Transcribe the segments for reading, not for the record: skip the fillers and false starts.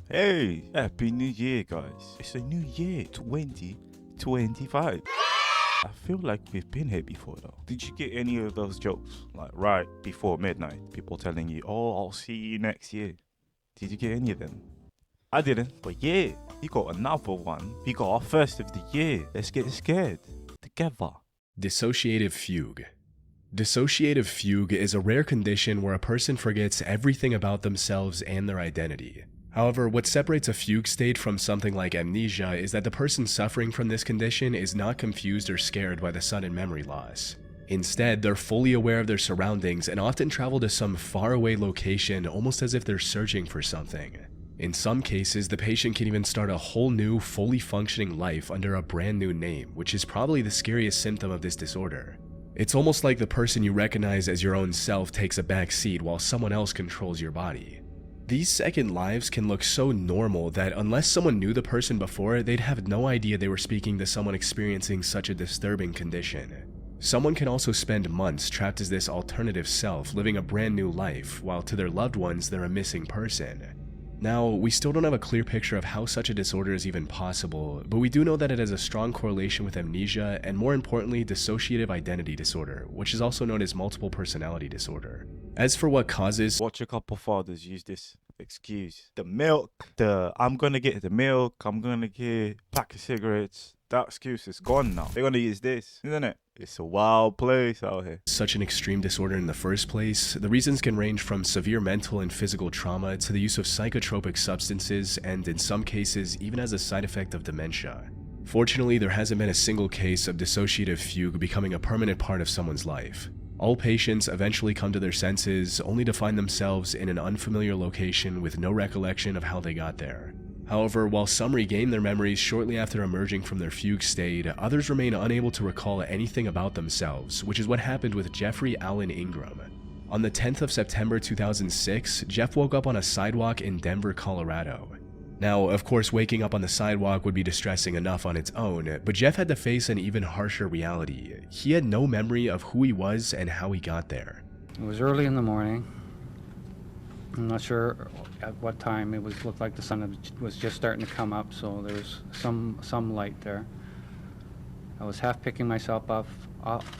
Hey, happy new year, guys. It's a new year, 2025. I feel like we've been here before though. Did you get any of those jokes? Like right before midnight, people telling you, oh, I'll see you next year. Did you get any of them? I didn't, but yeah, we got another one. We got our first of the year. Let's get scared together. Dissociative fugue. Dissociative fugue is a rare condition where a person forgets everything about themselves and their identity. However, what separates a fugue state from something like amnesia is that the person suffering from this condition is not confused or scared by the sudden memory loss. Instead, they're fully aware of their surroundings and often travel to some faraway location almost as if they're searching for something. In some cases, the patient can even start a whole new, fully functioning life under a brand new name, which is probably the scariest symptom of this disorder. It's almost like the person you recognize as your own self takes a back seat while someone else controls your body. These second lives can look so normal that unless someone knew the person before, they'd have no idea they were speaking to someone experiencing such a disturbing condition. Someone can also spend months trapped as this alternative self, living a brand new life, while to their loved ones they're a missing person. Now, we still don't have a clear picture of how such a disorder is even possible, but we do know that it has a strong correlation with amnesia and, more importantly, dissociative identity disorder, which is also known as multiple personality disorder. As for what causes, Watch a couple fathers use this excuse. The milk, I'm gonna get the milk, I'm gonna get a pack of cigarettes. That excuse is gone now. They're gonna use this, isn't it? It's a wild place out here. such an extreme disorder in the first place, the reasons can range from severe mental and physical trauma to the use of psychotropic substances and, in some cases, even as a side effect of dementia. Fortunately, there hasn't been a single case of dissociative fugue becoming a permanent part of someone's life. All patients eventually come to their senses, only to find themselves in an unfamiliar location with no recollection of how they got there. However, while some regain their memories shortly after emerging from their fugue state, others remain unable to recall anything about themselves, which is what happened with Jeffrey Allen Ingram. On the 10th of September 2006, Jeff woke up on a sidewalk in Denver, Colorado. Now, of course, waking up on the sidewalk would be distressing enough on its own, but Jeff had to face an even harsher reality. He had no memory of who he was and how he got there. It was early in the morning. I'm not sure at what time. It looked like the sun was just starting to come up, so there was some light there. I was half picking myself off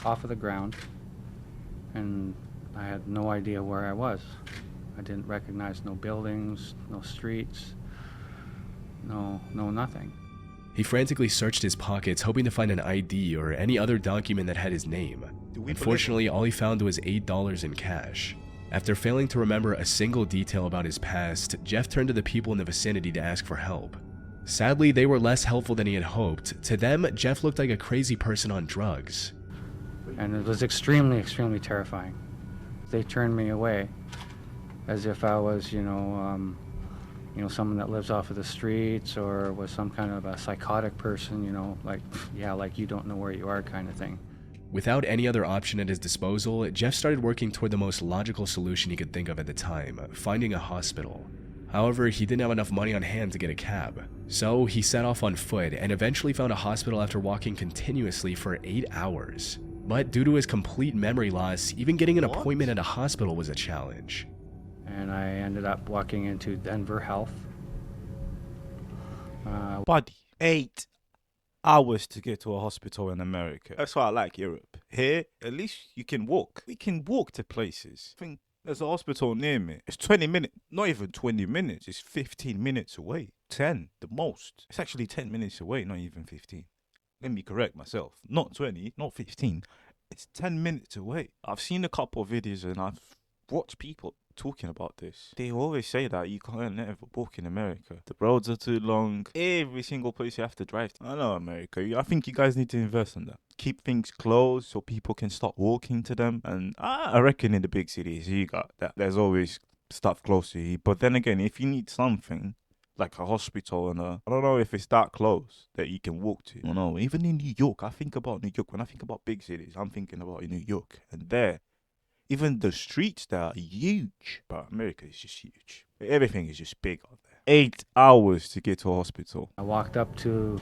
of the ground, and I had no idea where I was. I didn't recognize no buildings, no streets, no nothing. He frantically searched his pockets, hoping to find an ID or any other document that had his name. Unfortunately, all he found was $8 in cash. After failing to remember a single detail about his past, Jeff turned to the people in the vicinity to ask for help. Sadly, they were less helpful than he had hoped. To them, Jeff looked like a crazy person on drugs. And it was extremely, extremely terrifying. They turned me away as if I was, someone that lives off of the streets or was some kind of a psychotic person, like you don't know where you are kind of thing. Without any other option at his disposal, Jeff started working toward the most logical solution he could think of at the time, finding a hospital. However, he didn't have enough money on hand to get a cab, so he set off on foot and eventually found a hospital after walking continuously for 8 hours. But due to his complete memory loss, even getting an appointment at a hospital was a challenge. And I ended up walking into Denver Health. Buddy, 8 hours to get to a hospital in America. That's why I like Europe. Here, at least you can walk. We can walk to places. I think there's a hospital near me. It's 20 minutes, not even 20 minutes. It's 15 minutes away. 10, the most. It's actually 10 minutes away, not even 15. Let me correct myself. Not 20, not 15. It's 10 minutes away. I've seen a couple of videos and I've watched people talking about this. They always say that you can't ever walk in America. The roads are too long. Every single place you have to drive to. I know America. I think you guys need to invest in that. Keep things closed so people can start walking to them. And I reckon in the big cities you got that. There's always stuff close to you. But then again, if you need something like a hospital and I don't know if it's that close that you can walk to. I don't know. Even in New York, I think about New York. When I think about big cities, I'm thinking about New York. And there, even the streets there are huge. But America is just huge. Everything is just big out there. 8 hours to get to a hospital. I walked up to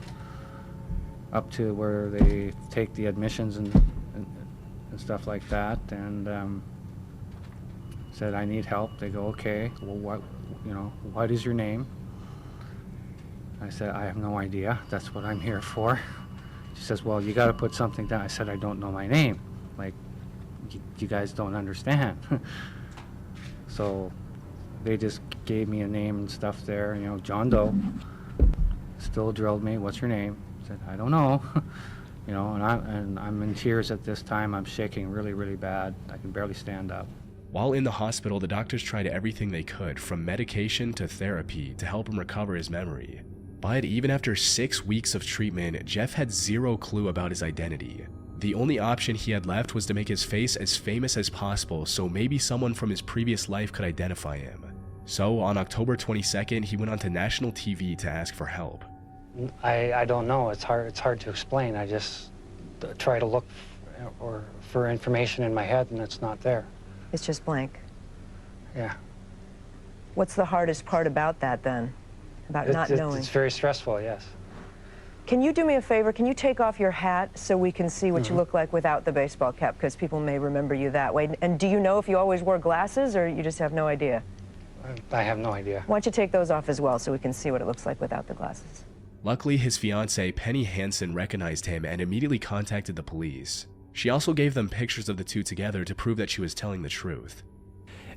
where they take the admissions and stuff like that, and said I need help. They go, okay, well, what is your name? I said, I have no idea. That's what I'm here for. She says, well, you got to put something down. I said, I don't know my name. Like, you guys don't understand. So they just gave me a name and stuff there, you know, John Doe. Still drilled me, what's your name? I said, I don't know. You know, and I'm in tears at this time. I'm shaking really, really bad. I can barely stand up. While in the hospital, the doctors tried everything they could, from medication to therapy, to help him recover his memory. But even after 6 weeks of treatment, Jeff had zero clue about his identity. The only option he had left was to make his face as famous as possible so maybe someone from his previous life could identify him. So on October 22nd, he went onto national TV to ask for help. I don't know. It's hard to explain. I just try to look for information in my head, and it's not there. It's just blank. Yeah. What's the hardest part about that then? About not knowing? It's very stressful, yes. Can you do me a favor? Can you take off your hat so we can see what you look like without the baseball cap? Because people may remember you that way. And do you know if you always wore glasses, or you just have no idea? I have no idea. Why don't you take those off as well so we can see what it looks like without the glasses? Luckily, his fiancée, Penny Hansen, recognized him and immediately contacted the police. She also gave them pictures of the two together to prove that she was telling the truth.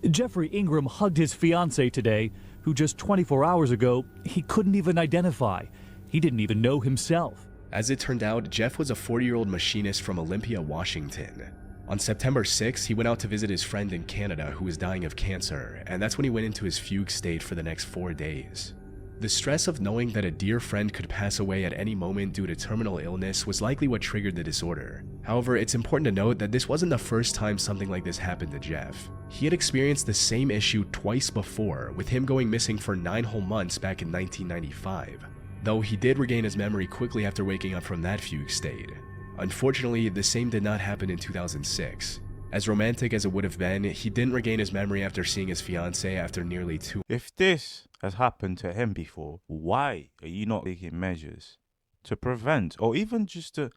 Jeffrey Ingram hugged his fiancée today, who just 24 hours ago he couldn't even identify. He didn't even know himself. As it turned out, Jeff was a 40-year-old machinist from Olympia, Washington. On September 6th, he went out to visit his friend in Canada who was dying of cancer, and that's when he went into his fugue state for the next 4 days. The stress of knowing that a dear friend could pass away at any moment due to terminal illness was likely what triggered the disorder. However, it's important to note that this wasn't the first time something like this happened to Jeff. He had experienced the same issue twice before, with him going missing for 9 whole months back in 1995. Though he did regain his memory quickly after waking up from that fugue state. Unfortunately, the same did not happen in 2006. As romantic as it would have been, he didn't regain his memory after seeing his fiancée after nearly 2 If this has happened to him before, why are you not taking measures to prevent, or even just to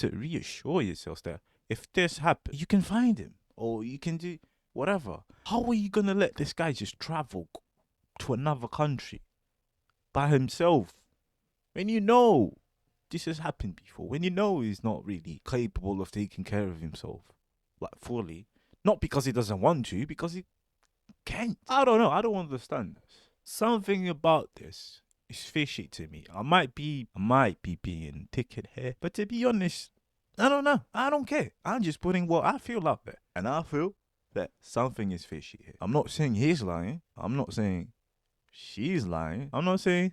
reassure yourselves that if this happens, you can find him, or you can do whatever? How are you going to let this guy just travel to another country by himself when you know this has happened before, when you know he's not really capable of taking care of himself, like fully? Not because he doesn't want to, because he can't. I don't know. I don't understand this. Something about this is fishy to me. I might be being ticket here, but to be honest, I don't know. I don't care. I'm just putting what I feel out there, and I feel that something is fishy here. I'm not saying he's lying. I'm not saying she's lying. I'm not saying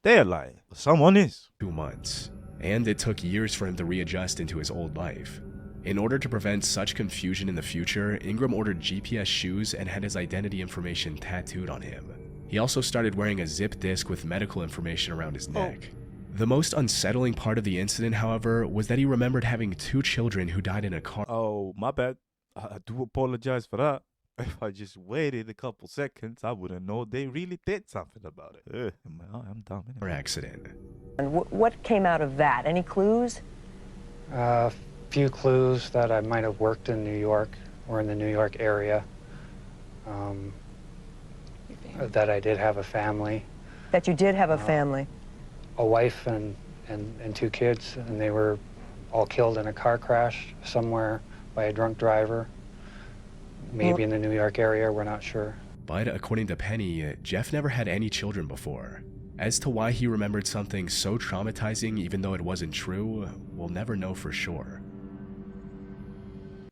they're lying. Someone is. 2 months, and it took years for him to readjust into his old life. In order to prevent such confusion in the future, Ingram ordered GPS shoes and had his identity information tattooed on him. He also started wearing a zip disc with medical information around his neck. The most unsettling part of the incident, however, was that he remembered having 2 children who died in a car. Oh, my bad. I do apologize for that. If I just waited a couple seconds, I wouldn't know they really did something about it. I'm dumb. Accident. And what came out of that? Any clues? Few clues that I might have worked in New York or in the New York area. That I did have a family. That you did have a family? A wife and 2 kids, and they were all killed in a car crash somewhere by a drunk driver. Maybe in the New York area, we're not sure. But according to Penny, Jeff never had any children before. As to why he remembered something so traumatizing even though it wasn't true, we'll never know for sure.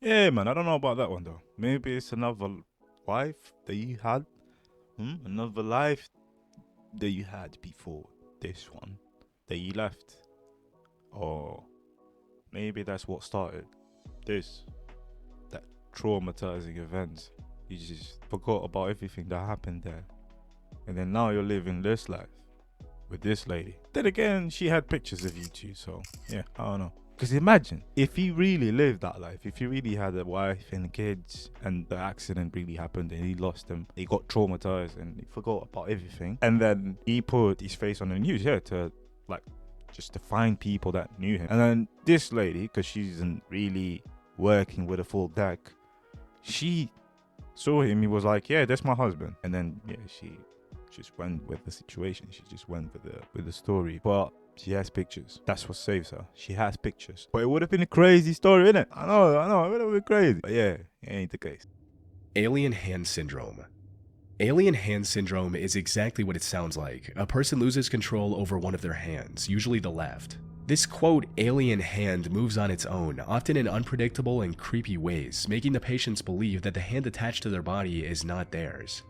Yeah, man, I don't know about that one though. Maybe it's another life that you had. Another life that you had before this one that you left. Or maybe that's what started that traumatizing event. You just forgot about everything that happened there. And then now you're living this life with this lady. Then again, she had pictures of you two, so yeah, I don't know. Because imagine if he really lived that life, if he really had a wife and kids and the accident really happened and he lost them, he got traumatized and he forgot about everything. And then he put his face on the news, to just to find people that knew him. And then this lady, because she isn't really working with a full deck, she saw him, he was like, yeah, that's my husband. And then, yeah, she just went with the situation. She just went with the story. But she has pictures. That's what saves her. She has pictures. But it would have been a crazy story, innit? I know, it would have been crazy. But yeah, it ain't the case. Alien hand syndrome. Alien hand syndrome is exactly what it sounds like. A person loses control over one of their hands, usually the left. This quote, alien hand moves on its own, often in unpredictable and creepy ways, making the patients believe that the hand attached to their body is not theirs.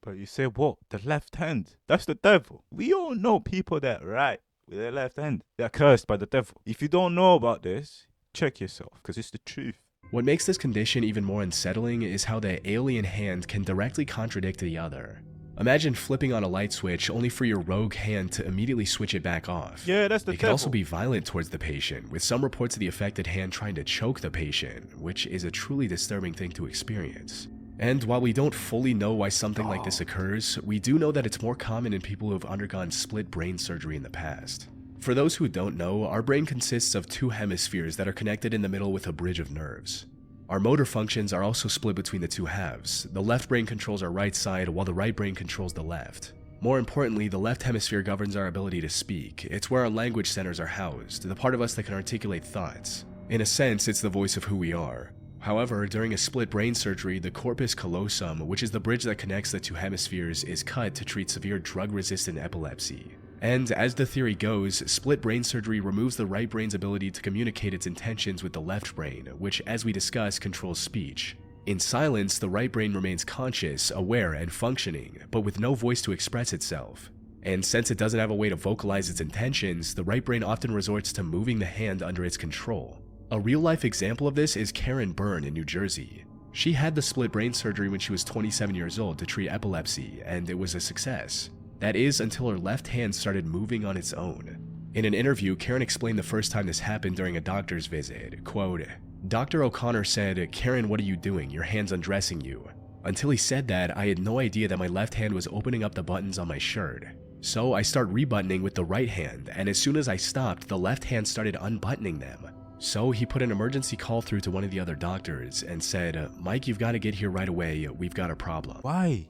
But you say what? The left hand? That's the devil. We all know people that write with their left hand. They're cursed by the devil. If you don't know about this, check yourself, because it's the truth. What makes this condition even more unsettling is how the alien hand can directly contradict the other. Imagine flipping on a light switch only for your rogue hand to immediately switch it back off. Yeah, that's the devil. It can also be violent towards the patient, with some reports of the affected hand trying to choke the patient, which is a truly disturbing thing to experience. And while we don't fully know why something like this occurs, we do know that it's more common in people who have undergone split brain surgery in the past. For those who don't know, our brain consists of two hemispheres that are connected in the middle with a bridge of nerves. Our motor functions are also split between the two halves. The left brain controls our right side, while the right brain controls the left. More importantly, the left hemisphere governs our ability to speak. It's where our language centers are housed, the part of us that can articulate thoughts. In a sense, it's the voice of who we are. However, during a split brain surgery, the corpus callosum, which is the bridge that connects the two hemispheres, is cut to treat severe drug-resistant epilepsy. And as the theory goes, split brain surgery removes the right brain's ability to communicate its intentions with the left brain, which, as we discussed, controls speech. In silence, the right brain remains conscious, aware, and functioning, but with no voice to express itself. And since it doesn't have a way to vocalize its intentions, the right brain often resorts to moving the hand under its control. A real-life example of this is Karen Byrne in New Jersey. She had the split brain surgery when she was 27 years old to treat epilepsy, and it was a success. That is, until her left hand started moving on its own. In an interview, Karen explained the first time this happened during a doctor's visit. Quote, "Dr. O'Connor said, 'Karen, what are you doing? Your hand's undressing you.' Until he said that, I had no idea that my left hand was opening up the buttons on my shirt. So I start rebuttoning with the right hand, and as soon as I stopped, the left hand started unbuttoning them. So he put an emergency call through to one of the other doctors and said, 'Mike, you've got to get here right away. We've got a problem.'" Why?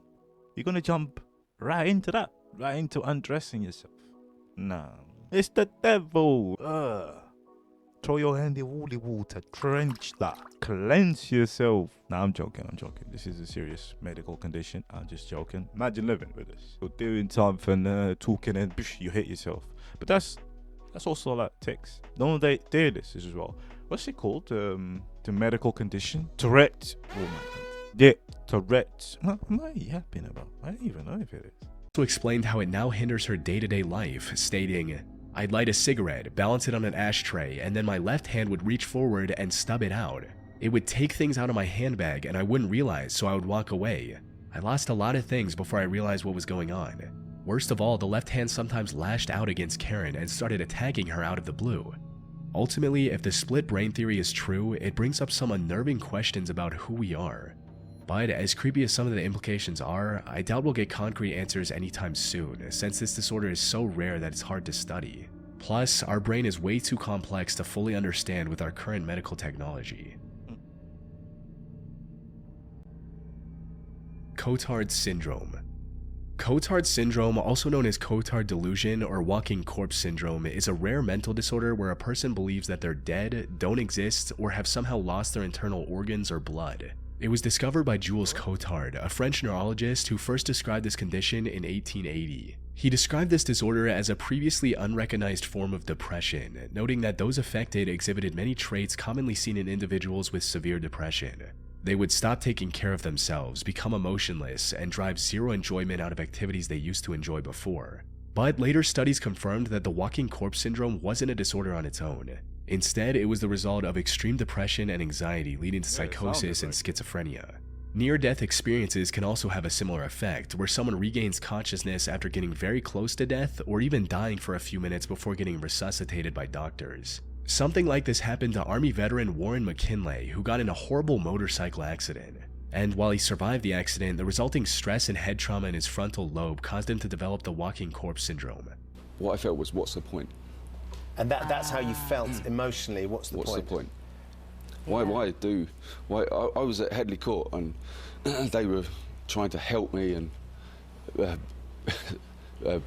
You're gonna jump right into that? Right into undressing yourself? No. It's the devil. Throw your hand in holy water. Drench that. Cleanse yourself. Nah, I'm joking. This is a serious medical condition. I'm just joking. Imagine living with this. You're doing something, talking, and you hit yourself. But that's also like tics. Don't they do this as well? What's it called? The medical condition? Tourette. Oh my God. Yeah, Tourette. What am I yapping about? I don't even know if it is. Also explained how it now hinders her day-to-day life, stating, "I'd light a cigarette, balance it on an ashtray, and then my left hand would reach forward and stub it out. It would take things out of my handbag and I wouldn't realize, so I would walk away. I lost a lot of things before I realized what was going on. Worst of all, the left hand sometimes lashed out against Karen and started attacking her out of the blue." Ultimately, if the split brain theory is true, it brings up some unnerving questions about who we are. But as creepy as some of the implications are, I doubt we'll get concrete answers anytime soon, since this disorder is so rare that it's hard to study. Plus, our brain is way too complex to fully understand with our current medical technology. Cotard syndrome. Cotard syndrome, also known as Cotard delusion or walking corpse syndrome, is a rare mental disorder where a person believes that they're dead, don't exist, or have somehow lost their internal organs or blood. It was discovered by Jules Cotard, a French neurologist who first described this condition in 1880. He described this disorder as a previously unrecognized form of depression, noting that those affected exhibited many traits commonly seen in individuals with severe depression. They would stop taking care of themselves, become emotionless, and drive zero enjoyment out of activities they used to enjoy before. But later studies confirmed that the walking corpse syndrome wasn't a disorder on its own. Instead, it was the result of extreme depression and anxiety leading to psychosis and schizophrenia. Near-death experiences can also have a similar effect, where someone regains consciousness after getting very close to death or even dying for a few minutes before getting resuscitated by doctors. Something like this happened to Army veteran Warren McKinley, who got in a horrible motorcycle accident. And while he survived the accident, the resulting stress and head trauma in his frontal lobe caused him to develop the walking corpse syndrome. What I felt was, what's the point? And that's how you felt emotionally. What's the point? Why I was at Headley Court and they were trying to help me and To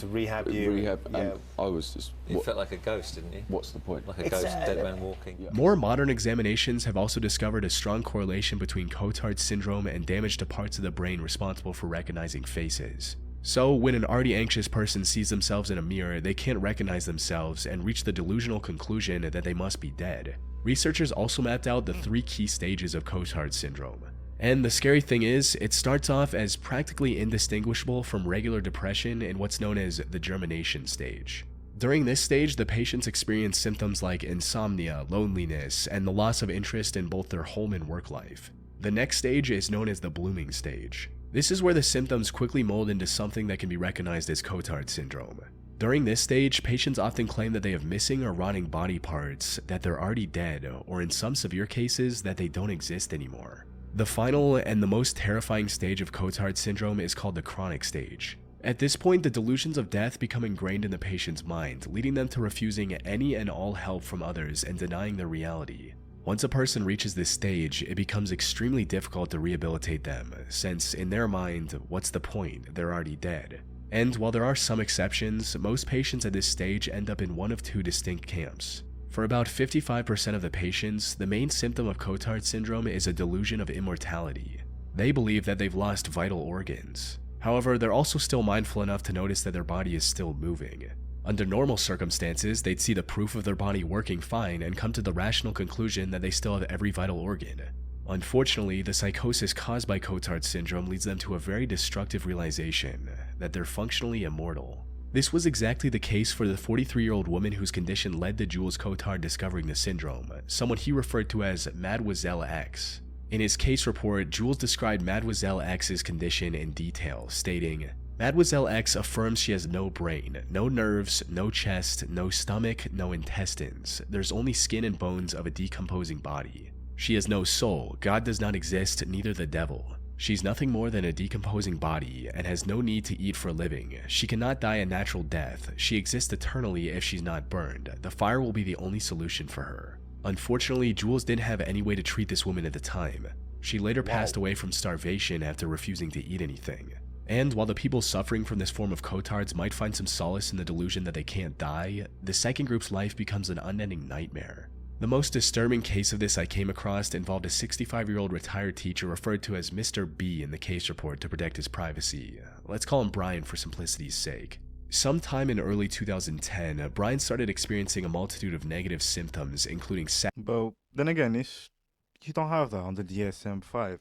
rehab you. Rehab, yeah. and I was just. You felt like a ghost, didn't you? What's the point? Like a ghost, dead man walking. Yeah. More modern examinations have also discovered a strong correlation between Cotard syndrome and damage to parts of the brain responsible for recognizing faces. So, when an already anxious person sees themselves in a mirror, they can't recognize themselves and reach the delusional conclusion that they must be dead. Researchers also mapped out the 3 key stages of Cotard syndrome. And the scary thing is, it starts off as practically indistinguishable from regular depression in what's known as the germination stage. During this stage, the patients experience symptoms like insomnia, loneliness, and the loss of interest in both their home and work life. The next stage is known as the blooming stage. This is where the symptoms quickly mold into something that can be recognized as Cotard syndrome. During this stage, patients often claim that they have missing or rotting body parts, that they're already dead, or in some severe cases, that they don't exist anymore. The final and the most terrifying stage of Cotard syndrome is called the chronic stage. At this point, the delusions of death become ingrained in the patient's mind, leading them to refusing any and all help from others and denying their reality. Once a person reaches this stage, it becomes extremely difficult to rehabilitate them, since in their mind, what's the point? They're already dead. And while there are some exceptions, most patients at this stage end up in one of 2 distinct camps. For about 55% of the patients, the main symptom of Cotard syndrome is a delusion of immortality. They believe that they've lost vital organs. However, they're also still mindful enough to notice that their body is still moving. Under normal circumstances, they'd see the proof of their body working fine and come to the rational conclusion that they still have every vital organ. Unfortunately, the psychosis caused by Cotard syndrome leads them to a very destructive realization that they're functionally immortal. This was exactly the case for the 43-year-old woman whose condition led to Jules Cotard discovering the syndrome, someone he referred to as Mademoiselle X. In his case report, Jules described Mademoiselle X's condition in detail, stating, "Mademoiselle X affirms she has no brain, no nerves, no chest, no stomach, no intestines. There's only skin and bones of a decomposing body. She has no soul, God does not exist, neither the devil. She's nothing more than a decomposing body and has no need to eat for a living. She cannot die a natural death. She exists eternally if she's not burned. The fire will be the only solution for her." Unfortunately, Jules didn't have any way to treat this woman at the time. She later passed away from starvation after refusing to eat anything. And while the people suffering from this form of Cotards might find some solace in the delusion that they can't die, the second group's life becomes an unending nightmare. The most disturbing case of this I came across involved a 65-year-old retired teacher referred to as Mr. B in the case report to protect his privacy. Let's call him Brian for simplicity's sake. Sometime in early 2010, Brian started experiencing a multitude of negative symptoms, including But then again, you don't have that on the DSM-5.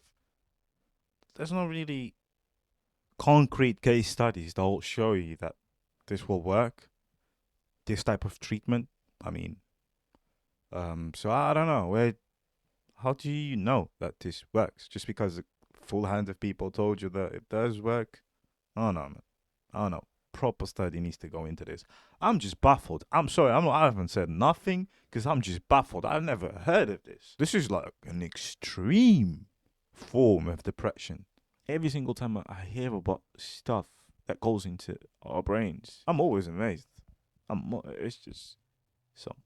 There's not really concrete case studies that will show you that this will work, this type of treatment. I mean, so I don't know. How do you know that this works? Just because a full hand of people told you that it does work? I don't know, man. I don't know. Proper study needs to go into this. I'm just baffled. I'm sorry. I haven't said nothing because I'm just baffled. I've never heard of this. This is like an extreme form of depression. Every single time I hear about stuff that goes into our brains, I'm always amazed. It's just some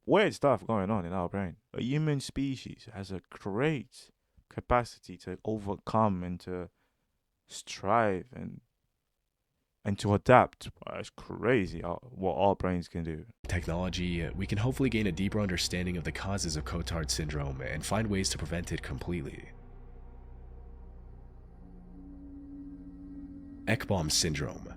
weird stuff going on in our brain. A human species has a great capacity to overcome and to strive and to adapt. It's crazy what our brains can do. technology, we can hopefully gain a deeper understanding of the causes of Cotard syndrome and find ways to prevent it completely. Ekbom syndrome.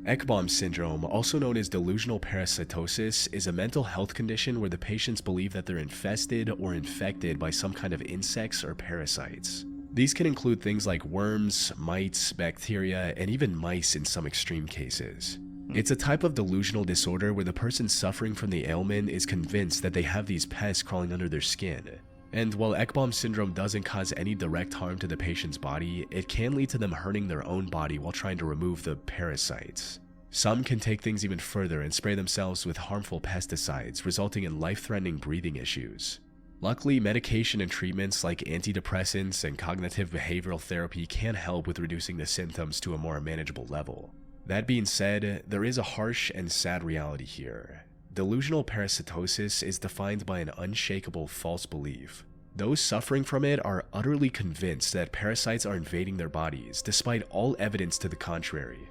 Ekbom syndrome, also known as delusional parasitosis, is a mental health condition where the patients believe that they're infested or infected by some kind of insects or parasites. These can include things like worms, mites, bacteria, and even mice in some extreme cases. It's a type of delusional disorder where the person suffering from the ailment is convinced that they have these pests crawling under their skin. And while Ekbom syndrome doesn't cause any direct harm to the patient's body, it can lead to them hurting their own body while trying to remove the parasites. Some can take things even further and spray themselves with harmful pesticides, resulting in life-threatening breathing issues. Luckily, medication and treatments like antidepressants and cognitive behavioral therapy can help with reducing the symptoms to a more manageable level. That being said, there is a harsh and sad reality here. Delusional parasitosis is defined by an unshakable false belief. Those suffering from it are utterly convinced that parasites are invading their bodies, despite all evidence to the contrary.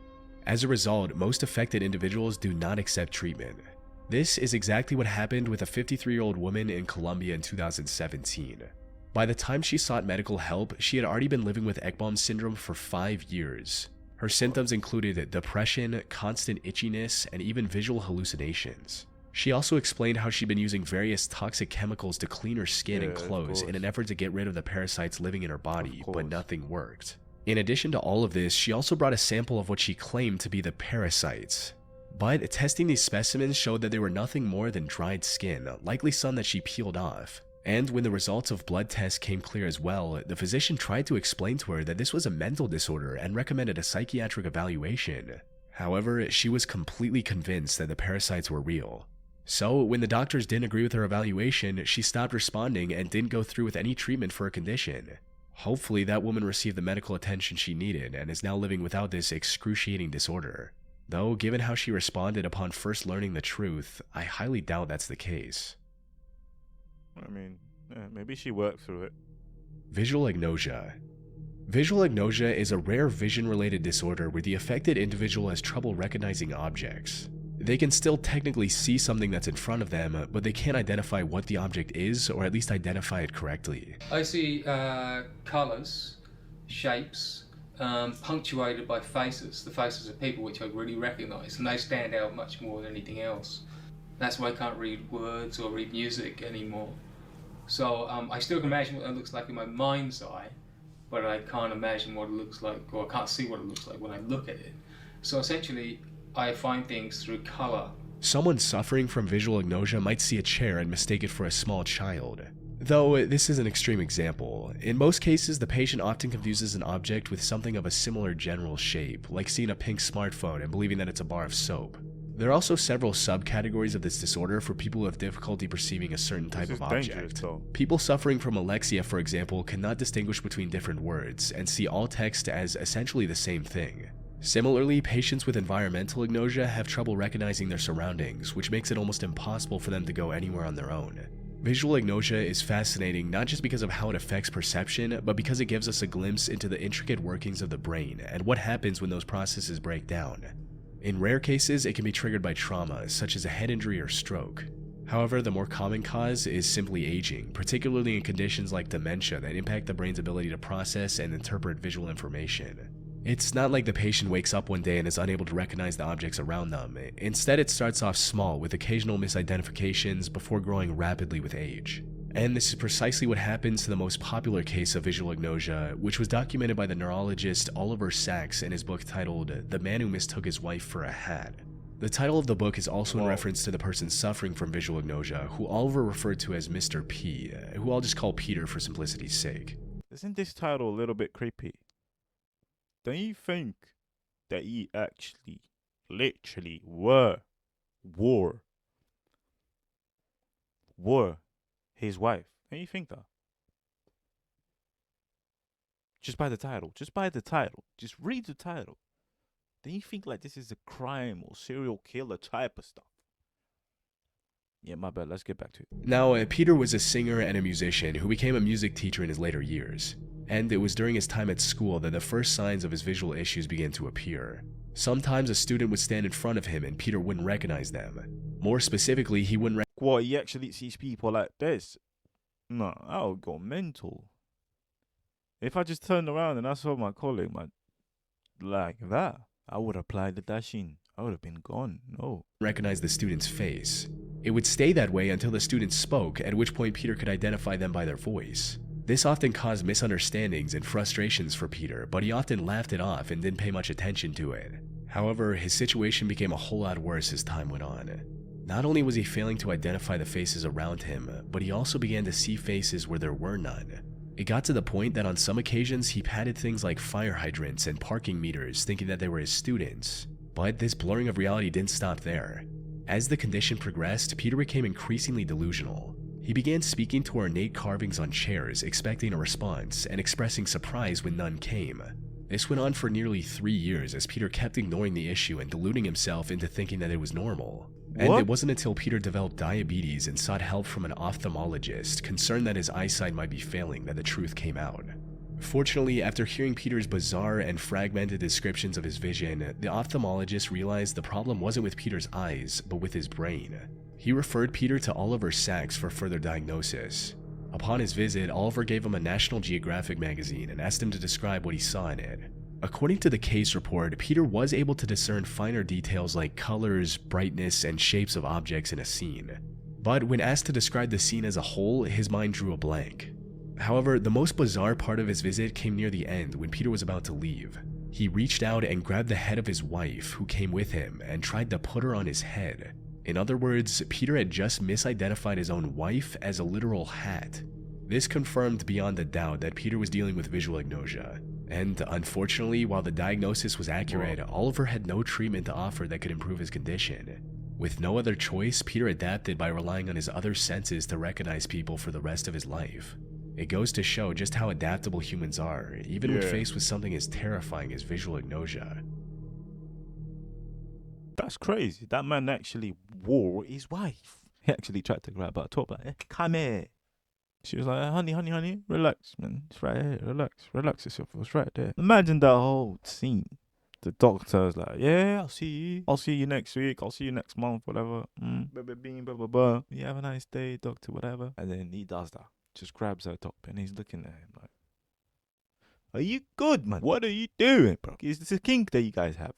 As a result, most affected individuals do not accept treatment. This is exactly what happened with a 53-year-old woman in Colombia in 2017. By the time she sought medical help, she had already been living with Ekbom syndrome for 5 years. Her symptoms included depression, constant itchiness, and even visual hallucinations. She also explained how she'd been using various toxic chemicals to clean her skin and clothes in an effort to get rid of the parasites living in her body, but nothing worked. In addition to all of this, she also brought a sample of what she claimed to be the parasites. But testing these specimens showed that they were nothing more than dried skin, likely some that she peeled off. And when the results of blood tests came clear as well, the physician tried to explain to her that this was a mental disorder and recommended a psychiatric evaluation. However, she was completely convinced that the parasites were real. So, when the doctors didn't agree with her evaluation, she stopped responding and didn't go through with any treatment for her condition. Hopefully, that woman received the medical attention she needed and is now living without this excruciating disorder. Though, given how she responded upon first learning the truth, I highly doubt that's the case. I mean, maybe she worked through it. Visual agnosia. Visual agnosia is a rare vision-related disorder where the affected individual has trouble recognizing objects. They can still technically see something that's in front of them, but they can't identify what the object is, or at least identify it correctly. I see colours, shapes, punctuated by faces, the faces of people which I really recognise, and they stand out much more than anything else. That's why I can't read words or read music anymore. So I still can imagine what it looks like in my mind's eye, but I can't imagine what it looks like, or I can't see what it looks like when I look at it. So essentially, I find things through colour. Someone suffering from visual agnosia might see a chair and mistake it for a small child. Though this is an extreme example. In most cases, the patient often confuses an object with something of a similar general shape, like seeing a pink smartphone and believing that it's a bar of soap. There are also several subcategories of this disorder for people who have difficulty perceiving a certain type of object. People suffering from alexia, for example, cannot distinguish between different words and see all text as essentially the same thing. Similarly, patients with environmental agnosia have trouble recognizing their surroundings, which makes it almost impossible for them to go anywhere on their own. Visual agnosia is fascinating not just because of how it affects perception, but because it gives us a glimpse into the intricate workings of the brain and what happens when those processes break down. In rare cases, it can be triggered by trauma, such as a head injury or stroke. However, the more common cause is simply aging, particularly in conditions like dementia that impact the brain's ability to process and interpret visual information. It's not like the patient wakes up one day and is unable to recognize the objects around them. Instead, it starts off small with occasional misidentifications before growing rapidly with age. And this is precisely what happens to the most popular case of visual agnosia, which was documented by the neurologist Oliver Sacks in his book titled The Man Who Mistook His Wife for a Hat. The title of the book is also in reference to the person suffering from visual agnosia, who Oliver referred to as Mr. P, who I'll just call Peter for simplicity's sake. Isn't this title a little bit creepy? Don't you think that he actually, literally, were his wife? Don't you think that? Just by the title. Just read the title. Don't you think like this is a crime or serial killer type of stuff? Yeah, my bad. Let's get back to it. Now, Peter was a singer and a musician who became a music teacher in his later years. And it was during his time at school that the first signs of his visual issues began to appear. Sometimes a student would stand in front of him and Peter wouldn't recognize them. More specifically, he wouldn't What, he actually sees people like this? No, I would go mental. If I just turned around and I saw my colleague, like that, I would have applied the dashing. I would have been gone. No. Recognize the student's face. It would stay that way until the student spoke, at which point Peter could identify them by their voice. This often caused misunderstandings and frustrations for Peter, but he often laughed it off and didn't pay much attention to it. However, his situation became a whole lot worse as time went on. Not only was he failing to identify the faces around him, but he also began to see faces where there were none. It got to the point that on some occasions he patted things like fire hydrants and parking meters thinking that they were his students. But this blurring of reality didn't stop there. As the condition progressed, Peter became increasingly delusional. He began speaking to ornate carvings on chairs, expecting a response, and expressing surprise when none came. This went on for nearly 3 years as Peter kept ignoring the issue and deluding himself into thinking that it was normal. And it wasn't until Peter developed diabetes and sought help from an ophthalmologist, concerned that his eyesight might be failing, that the truth came out. Fortunately, after hearing Peter's bizarre and fragmented descriptions of his vision, the ophthalmologist realized the problem wasn't with Peter's eyes, but with his brain. He referred Peter to Oliver Sacks for further diagnosis. Upon his visit, Oliver gave him a National Geographic magazine and asked him to describe what he saw in it. According to the case report, Peter was able to discern finer details like colors, brightness, and shapes of objects in a scene. But when asked to describe the scene as a whole, his mind drew a blank. However, the most bizarre part of his visit came near the end when Peter was about to leave. He reached out and grabbed the head of his wife, who came with him, and tried to put her on his head. In other words, Peter had just misidentified his own wife as a literal hat. This confirmed beyond a doubt that Peter was dealing with visual agnosia. And unfortunately, while the diagnosis was accurate, Oliver had no treatment to offer that could improve his condition. With no other choice, Peter adapted by relying on his other senses to recognize people for the rest of his life. It goes to show just how adaptable humans are, even when faced with something as terrifying as visual agnosia. That's crazy. That man actually wore his wife. He actually tried to grab her top, like, come here. She was like, honey, relax, man. It's right here. Relax yourself. It's right there. Imagine that whole scene. The doctor's like, yeah, I'll see you. I'll see you next week. I'll see you next month, whatever. Blah, blah, blah. You have a nice day, doctor, whatever. And then he does that. Just grabs her top and he's looking at him like, are you good, man? What are you doing, bro? Is this a kink that you guys have?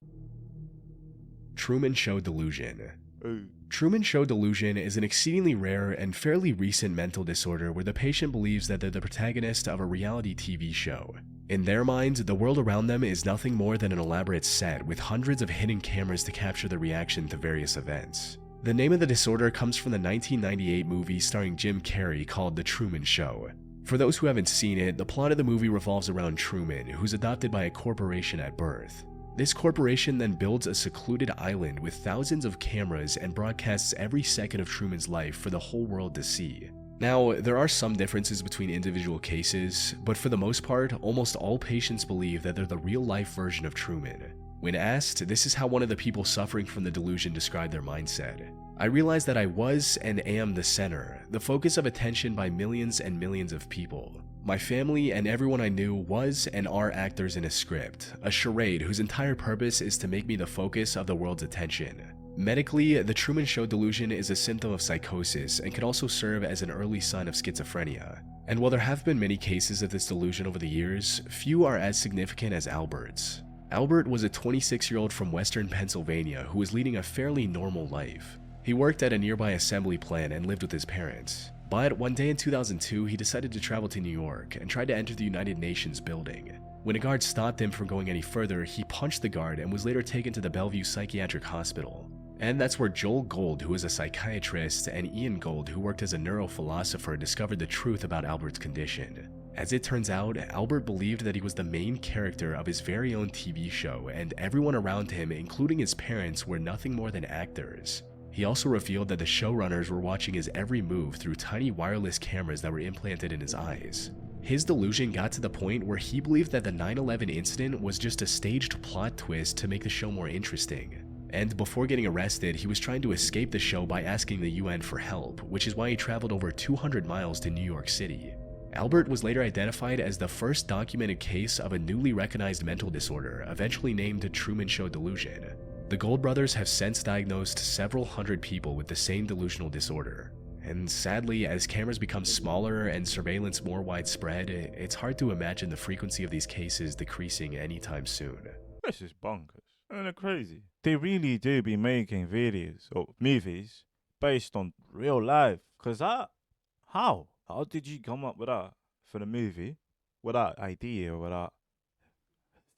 Truman Show delusion. Ooh. Truman Show delusion is an exceedingly rare and fairly recent mental disorder where the patient believes that they're the protagonist of a reality TV show. In their minds, the world around them is nothing more than an elaborate set with hundreds of hidden cameras to capture their reaction to various events. The name of the disorder comes from the 1998 movie starring Jim Carrey called The Truman Show. For those who haven't seen it, the plot of the movie revolves around Truman, who's adopted by a corporation at birth. This corporation then builds a secluded island with thousands of cameras and broadcasts every second of Truman's life for the whole world to see. Now, there are some differences between individual cases, but for the most part, almost all patients believe that they're the real-life version of Truman. When asked, this is how one of the people suffering from the delusion described their mindset. I realized that I was and am the center, the focus of attention by millions and millions of people. My family and everyone I knew was and are actors in a script, a charade whose entire purpose is to make me the focus of the world's attention. Medically, the Truman Show delusion is a symptom of psychosis and can also serve as an early sign of schizophrenia. And while there have been many cases of this delusion over the years, few are as significant as Albert's. Albert was a 26-year-old from western Pennsylvania who was leading a fairly normal life. He worked at a nearby assembly plant and lived with his parents. But one day in 2002, he decided to travel to New York and tried to enter the United Nations building. When a guard stopped him from going any further, he punched the guard and was later taken to the Bellevue Psychiatric Hospital. And that's where Joel Gold, who is a psychiatrist, and Ian Gold, who worked as a neurophilosopher, discovered the truth about Albert's condition. As it turns out, Albert believed that he was the main character of his very own TV show, and everyone around him, including his parents, were nothing more than actors. He also revealed that the showrunners were watching his every move through tiny wireless cameras that were implanted in his eyes. His delusion got to the point where he believed that the 9/11 incident was just a staged plot twist to make the show more interesting. And before getting arrested, he was trying to escape the show by asking the UN for help, which is why he traveled over 200 miles to New York City. Albert was later identified as the first documented case of a newly recognized mental disorder, eventually named Truman Show delusion. The Gold brothers have since diagnosed several hundred people with the same delusional disorder. And sadly, as cameras become smaller and surveillance more widespread, it's hard to imagine the frequency of these cases decreasing anytime soon. This is bonkers. And they're crazy. They really do be making videos or movies based on real life. Cause how did you come up with that for the movie, with that idea, with that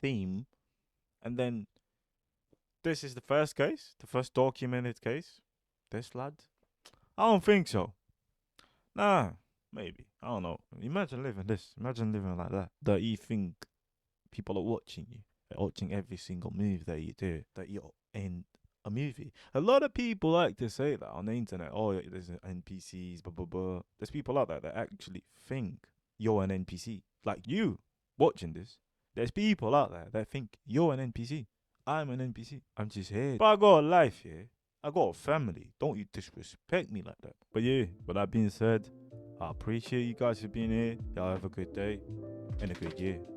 theme, and then this is the first case, the first documented case? This lad? I don't think so. Nah, maybe. I don't know. Imagine living this. Imagine living like that. That you think people are watching you. They're watching every single move that you do. That you're in a movie. A lot of people like to say that on the internet. Oh, there's NPCs, blah, blah, blah. There's people out there that actually think you're an NPC. Like you watching this. There's people out there that think you're an NPC. I'm an NPC. I'm just here. But I got a life here. I got a family. Don't you disrespect me like that. But yeah, with that being said, I appreciate you guys for being here. Y'all have a good day. in a good year.